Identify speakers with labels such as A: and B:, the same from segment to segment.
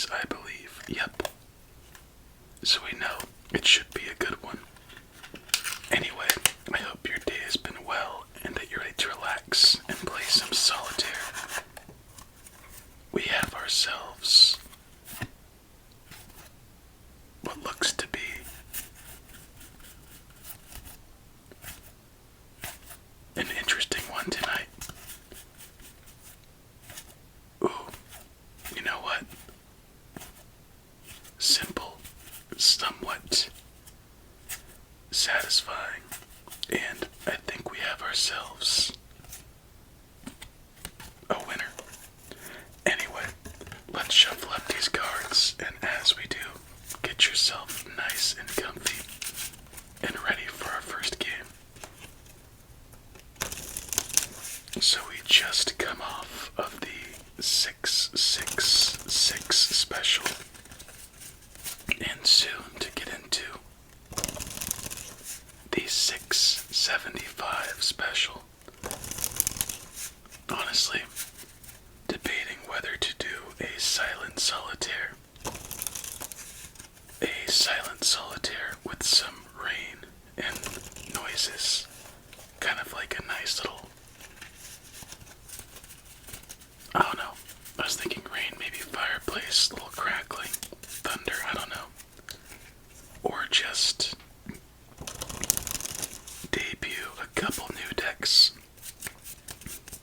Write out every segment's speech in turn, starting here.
A: series, I believe. Yep. So we know it should be a good one. Anyway, I hope your day has been well and that you're ready to relax and play some solitaire. We have ourselves what looks to be an interesting one tonight. Ooh, you know what? Simple, somewhat satisfying, and I think we have ourselves a winner. Anyway, let's shuffle up these cards, and as we do, get yourself nice and comfy and ready for our first game. So we just come off of the 666 special, and soon to get into the 675 special. Honestly, debating whether to do a silent solitaire. A silent solitaire with some rain and noises. Kind of like a nice little, I don't know. I was thinking rain, maybe fireplace, little crackling, thunder, I don't know. Or just debut a couple new decks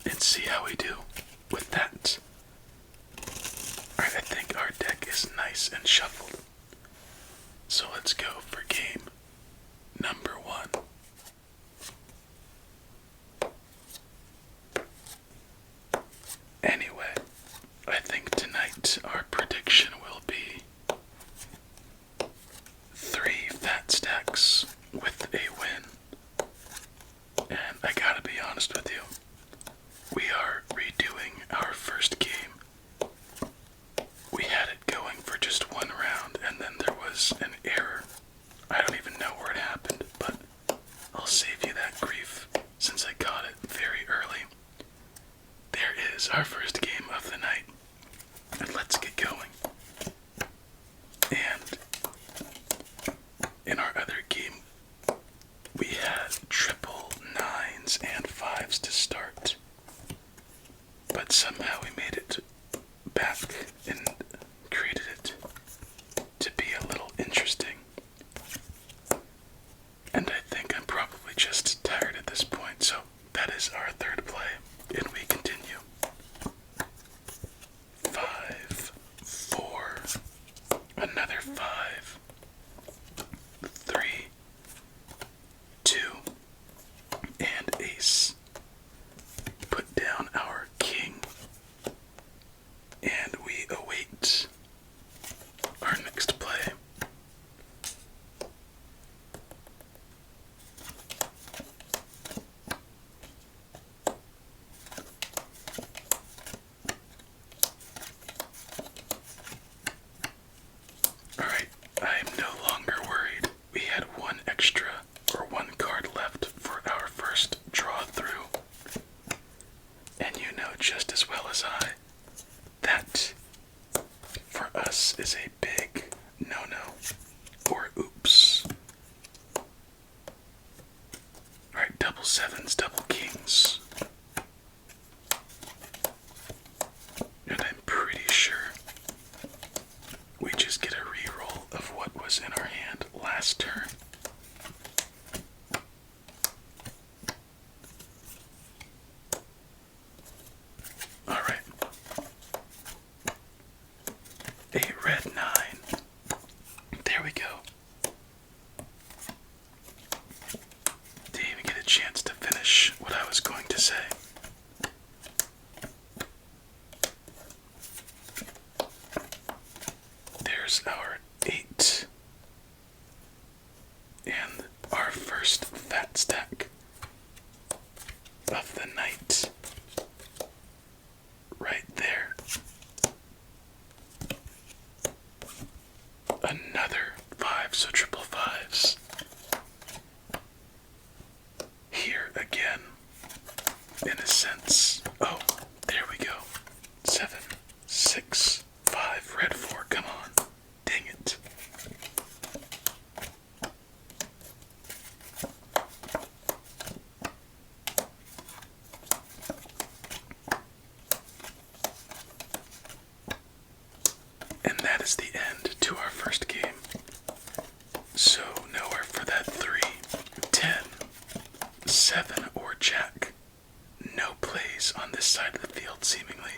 A: and see how we do with that. Alright, I think our deck is nice and shuffled. So let's go for game number 1. Anyway, I think tonight our prediction will be 3 fat stacks with a win. And I gotta be honest with you, we are redoing our first game. We had it going for just one round, and then there was an error. I don't even know where it happened, but I'll save you that grief since I got it very early. There is our first game of the night, and let's get going. And in our other game, we had triple 9s and 5s to start, but somehow we made it back and created it to be a little interesting. And I think I'm probably just tired at this point, so that is our third play, and we continue. 5, 4, another 5, 3, 2, and ace. Put down our king, and we await our next play. Alright, I am no longer worried. We had one extra, or one card left for our first draw through. And you know just as well as I, that for us is a big no-no, or oops. Alright, double 7s, double kings. And I'm pretty sure we just get a reroll of what was in our hand last turn. Alright. A red 9. There we go. Didn't even get a chance to finish what I was going to say. There's our 8. And our first fat stack of the night. Right there. Another 5, so triple 5s. Here again, in a sense. Oh, there we go. 7, 6, 5, red 4, seemingly.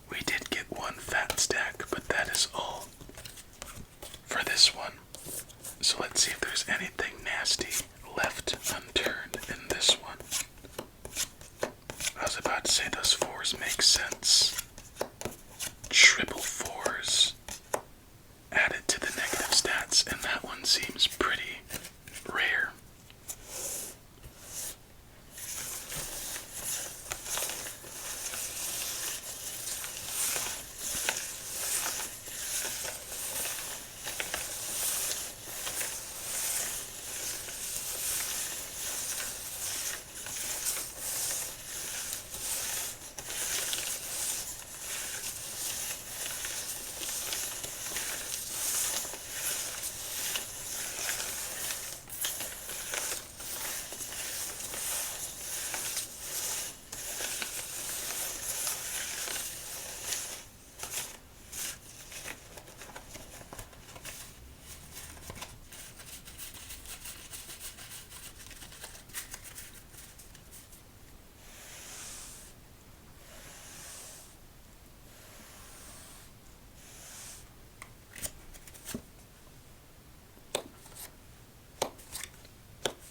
A: We did get one fat stack, but that is all for this one. So let's see if there's anything nasty left unturned in this one. I was about to say those fours make sense. Triple fours added to the negative stats, and that one seems pretty rare.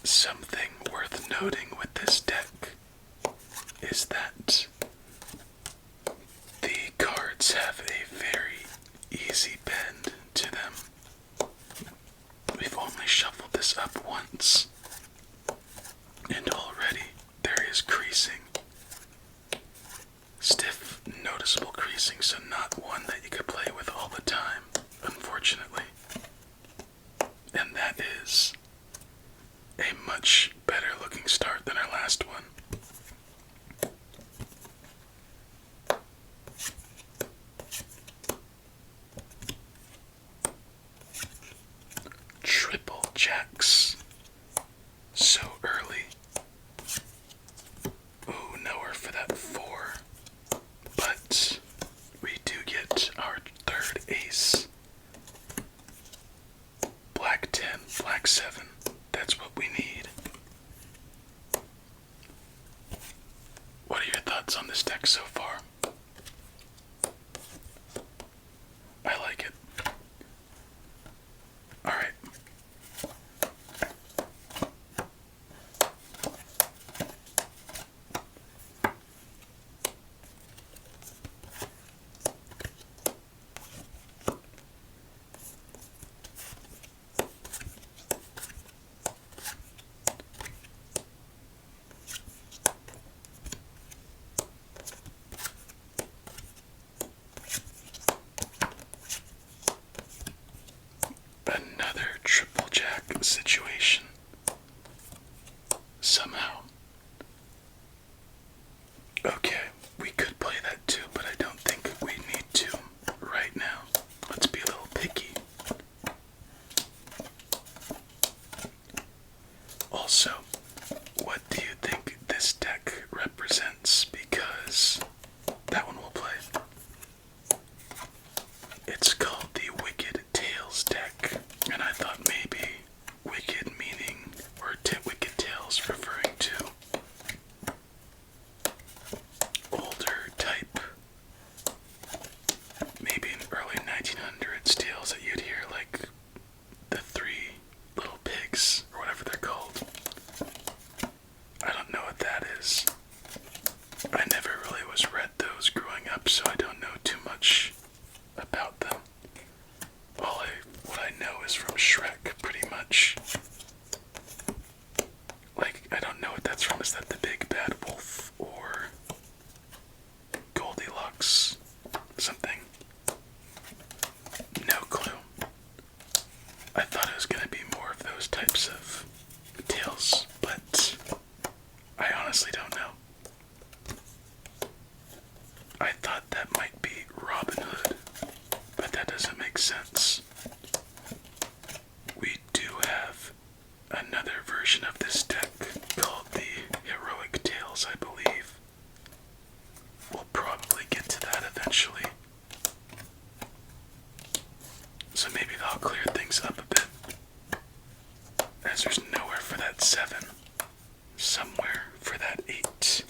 A: Something worth noting with this deck is that the cards have a very easy bend to them. We've only shuffled this up once, and already there is creasing. Stiff, noticeable creasing, so not one that you could play with all the time, unfortunately. And that is a much better looking start than our last one. Triple jacks. So early. Ooh, nowhere for that 4. But we do get our third ace. Black 10, black 7. That's what we need. What are your thoughts on this deck so far? I like it. Alright. Another triple jack situation. Somehow. Okay, we could play that too, but I don't think we need to right now. Let's be a little picky. Also, what do you think this deck represents? Because that one will play. It's called the Wicked Tales deck, and I thought maybe wicked meaning, or wicked tales referring to older type, maybe in early 1900s tales that you'd hear, like the Three Little Pigs, or whatever they're called. I don't know what that is. I never really was read those growing up, so I don't know too much about them. What I know is from Shrek, pretty much. Like, I don't know what that's from. Is that the Big Bad Wolf or Goldilocks? Something? No clue. I thought it was going to be more of those types of tales, but I honestly don't know. I thought that might be Robin Hood, but that doesn't make sense. We do have another version of this deck called the Heroic Tales, I believe. We'll probably get to that eventually. So maybe that'll clear things up a bit. As there's nowhere for that 7. Somewhere for that 8.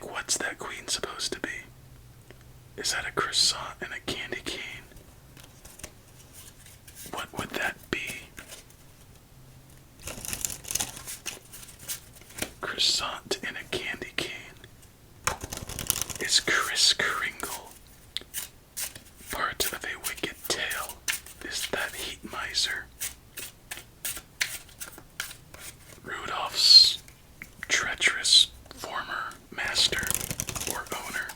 A: Like, what's that queen supposed to be? Is that a croissant and a candy cane? What would that be? Croissant and a candy cane. Is Kris Kringle part of a wicked tale? Is that Heat Miser? Rudolph's treacherous former master or owner.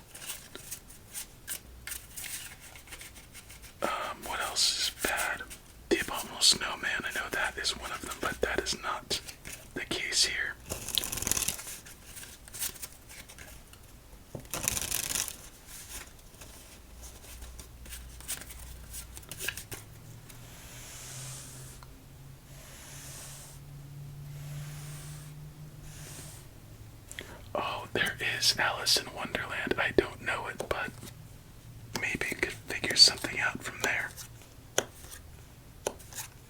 A: What else is bad? The Abominable Snowman, I know that is one of them, but that is not the case here. Oh, there is Alice in Wonderland. I don't know it, but maybe could figure something out from there.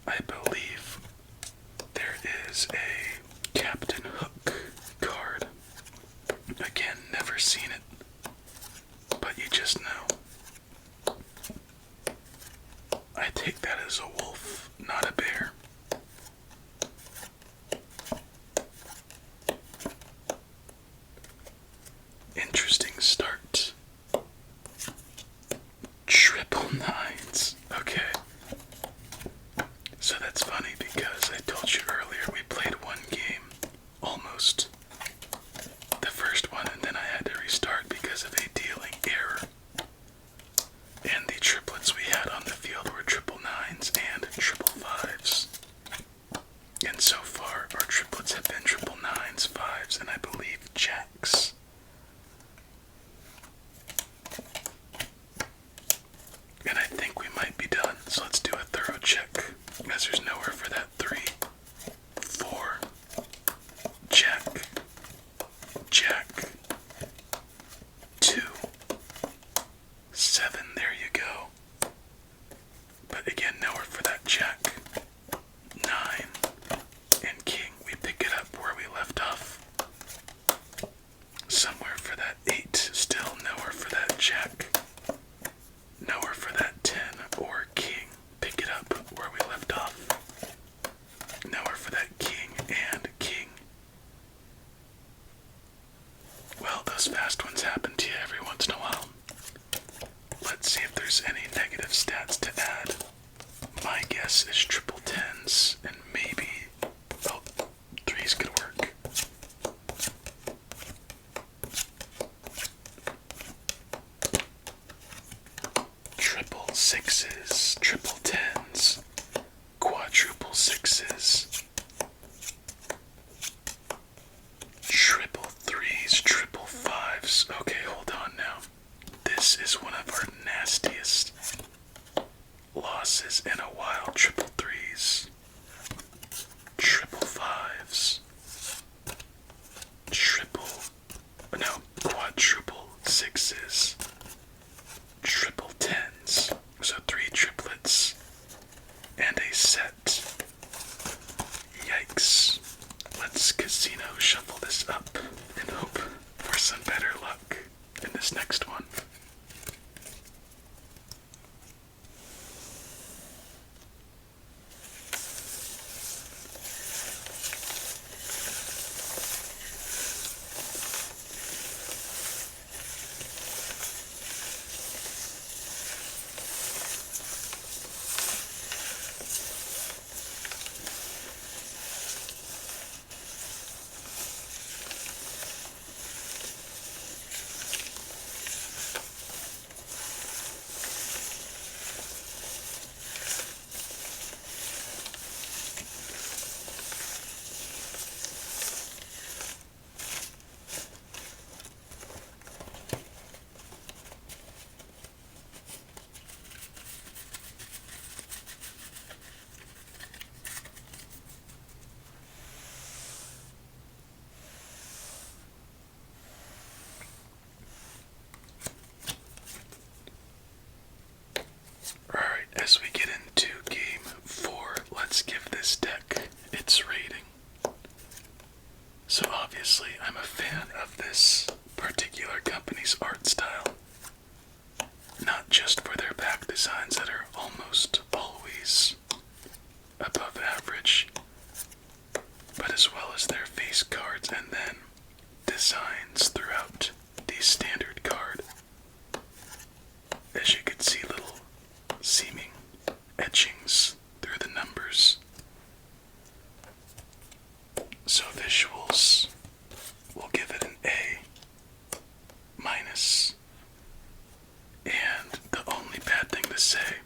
A: I believe there is a Captain Hook card. Again, never seen it, but you just know. I take that as a wolf, not a bear. Interesting start. Triple nines. Okay. So that's funny because I told you earlier we played one game, almost. The first one, and then I had to restart because of a dealing error. And the triplets we had on the field were triple nines and triple fives. And so far, our triplets have been triple nines, fives, and I believe jacks. And I think we might be done, so let's do a thorough check, because there's nowhere for that 3, 4, jack, jack, 2, 7, there you go. But again, nowhere for that jack, 9, and king. We pick it up where we left off. Somewhere for that 8, still nowhere for that jack. Nowhere for that 10 or king. Pick it up where we left off. Nowhere for that king and king. Well, those fast ones happen to you every once in a while. Let's see if there's any negative stats to add. My guess is triple tens and maybe, oh, threes could work. Triple sixes, triple tens, quadruple sixes, triple threes, triple fives. Okay, hold on now. This is one of our nastiest losses in a while. Triple threes, triple fives, quadruple sixes, triple tens, so 3 triplets, and a set. Yikes. Let's casino shuffle this up and hope for some better luck in this next one. Japanese art style. Not just for their back designs that are almost always above average, but as well as their face cards and then designs throughout the standard card. As you can see, little seeming etchings through the numbers. So visuals, we'll give it an A minus. And the only bad thing to say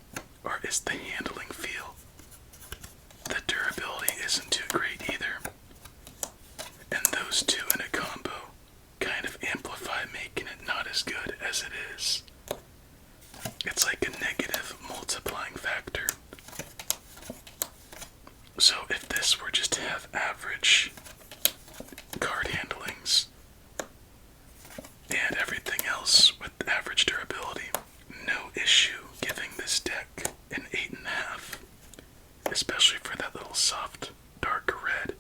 A: is the handling feel. The durability isn't too great either. And those two in a combo kind of amplify, making it not as good as it is. It's like a negative multiplying factor. So if this were just to have average card handlings and everything else with average durability, no issue giving this deck an 8.5, especially for that little soft dark red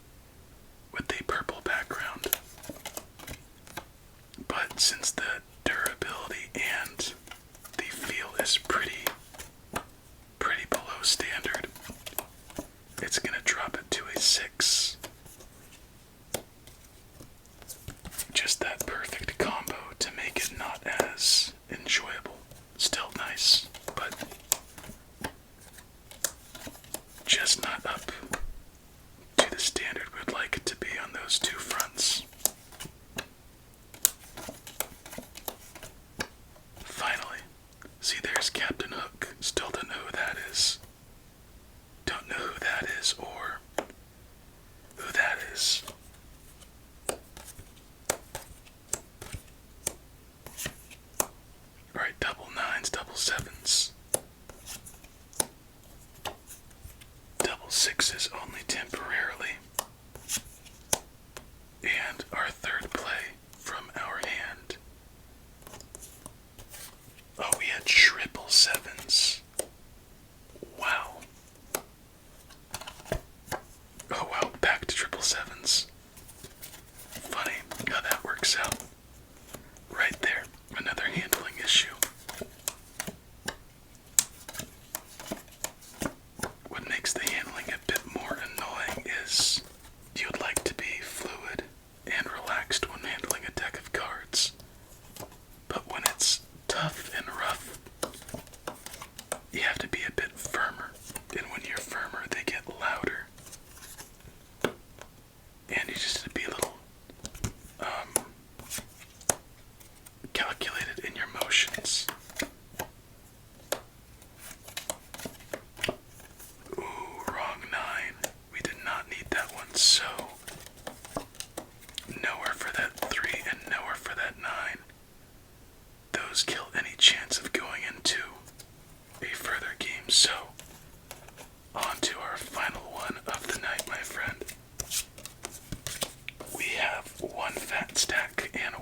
A: with a purple background. But since the durability and the feel is pretty below standard, it's gonna drop it to a 6. Just that perfect combo to make it not as enjoyable. Still nice, but just not up to the standard we'd like it to be on those two fronts. Finally, see, there's Captain Hook. Still don't know who that is. Don't know who that is or who that is. Alright, double nines, double sevens. Double sixes only temporarily. And our third play from our hand. Oh, we had triple sevens. Wow. Oh wow, back to triple sevens. Funny how that works out. Right there, another handling issue. What makes the handling a bit more annoying is you'd like to be fluid and relaxed when handling a deck of cards. But when it's tough and rough, you have to be a bit firmer. And when you're firmer, they get louder. And you just have to be a little calculated in your motions. Ooh, wrong 9. We did not need that one, so nowhere for that 3 and nowhere for that 9. Those kill any chance of going into a further game, so on to our final one of the night, my friend. We have one fat stack and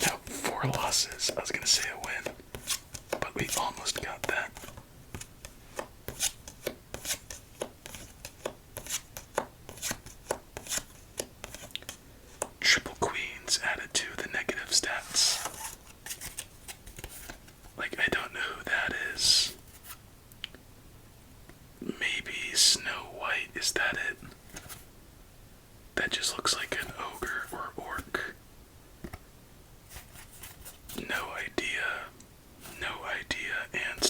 A: no, 4 losses. I was gonna say a win, but we almost got that. Triple queens added to the negative stats. Like, I don't know who that is. Maybe Snow White, is that it? That just looks like an ogre or orc. No idea. No idea. And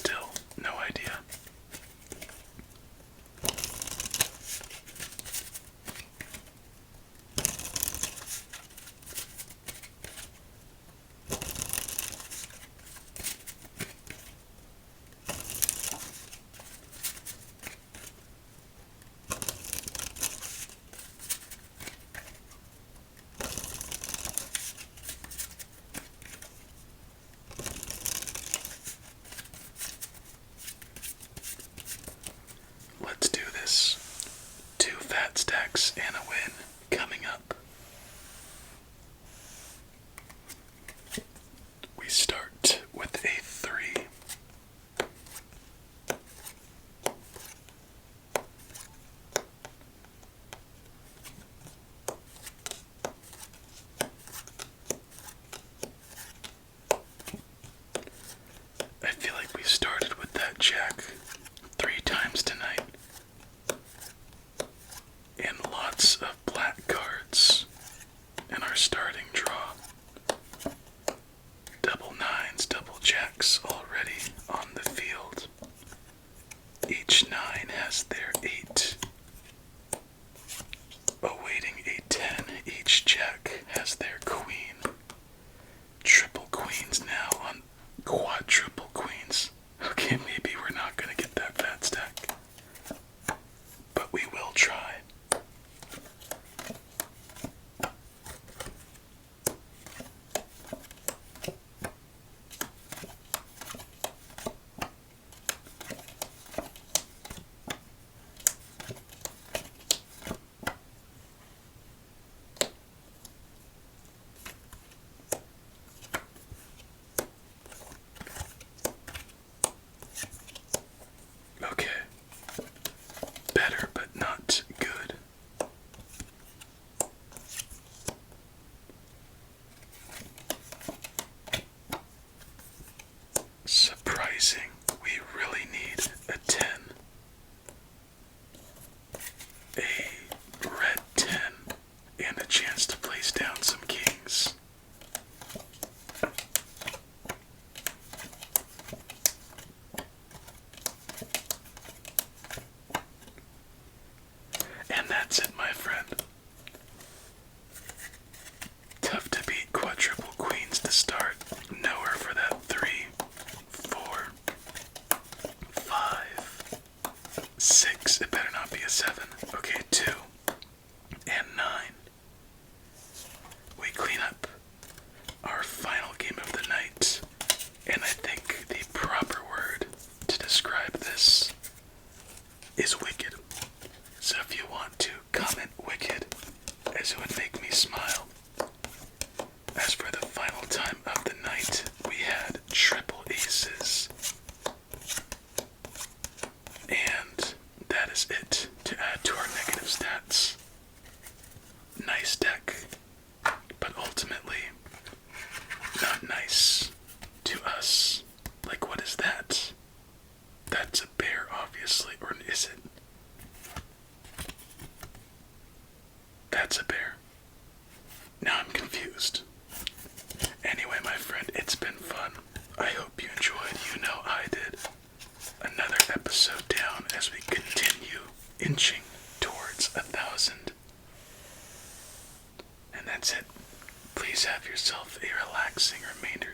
A: our final game of the night, and I think the proper word to describe this is wicked. So if you want to comment wicked, as it would make me smile. As for the final time of the night, we had triple aces. And that is it to add to our negative stats. Nice deck, but ultimately not nice to us. Like, what is that? That's a bear, obviously, or is it? That's a bear. Now I'm confused. Anyway, my friend, it's been fun. I hope you enjoyed. You know I did. Another episode down as we continue inching towards 1,000. And that's it. Please have yourself a relaxing remainder